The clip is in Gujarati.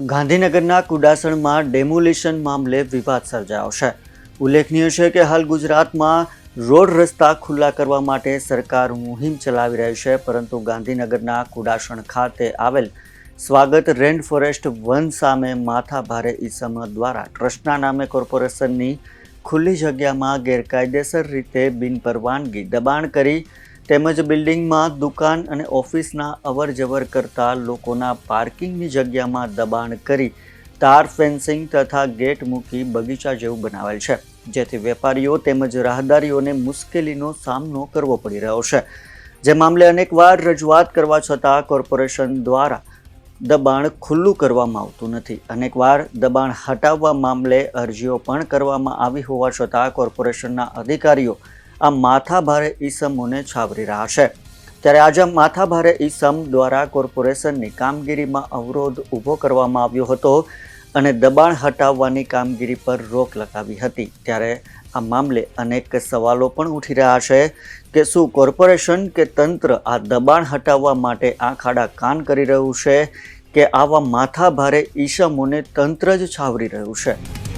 ગાંધીનગરના કુડાસણમાં ડેમોલિશન મામલે વિવાદ સર્જાયો છે। ઉલ્લેખનીય છે કે હાલ ગુજરાતમાં રોડ રસ્તા ખુલ્લા કરવા માટે સરકાર મુહિમ ચલાવી રહી છે, પરંતુ ગાંધીનગરના કુડાસણ ખાતે આવેલ સ્વાગત રેન ફોરેસ્ટ વન સામે માથાભારે ઇસમો દ્વારા ટ્રસ્ટના નામે કોર્પોરેશનની ખુલ્લી જગ્યામાં ગેરકાયદેસર રીતે બિનપરવાનગી દબાણ કરી તેમજ બિલ્ડિંગમાં દુકાન અને ઓફિસના અવરજવર કરતા લોકોના પાર્કિંગની જગ્યામાં દબાણ કરી તાર ફેન્સિંગ તથા ગેટ મૂકી બગીચા જેવું બનાવેલ છે, જેથી વેપારીઓ તેમજ રાહદારીઓને મુશ્કેલીનો સામનો કરવો પડી રહ્યો છે। જે મામલે અનેકવાર રજૂઆત કરવા છતાં કોર્પોરેશન દ્વારા દબાણ ખુલ્લું કરવામાં આવતું નથી। અનેકવાર દબાણ હટાવવા મામલે અરજીઓ પણ કરવામાં આવી હોવા છતાં કોર્પોરેશનના અધિકારીઓ આ માથાભારે ઈસમોને છાવરી રહ્યા છે। ત્યારે આજે માથાભારે ઈસમ દ્વારા કોર્પોરેશનની કામગીરીમાં અવરોધ ઊભો કરવામાં આવ્યો હતો અને દબાણ હટાવવાની કામગીરી પર રોક લગાવી હતી। ત્યારે આ મામલે અનેક સવાલો પણ ઉઠી રહ્યા છે કે શું કોર્પોરેશન કે તંત્ર આ દબાણ હટાવવા માટે આંખ આડા કાન કરી રહ્યું છે કે આવા માથાભારે ઈસમોને તંત્ર જ છાવરી રહ્યું છે।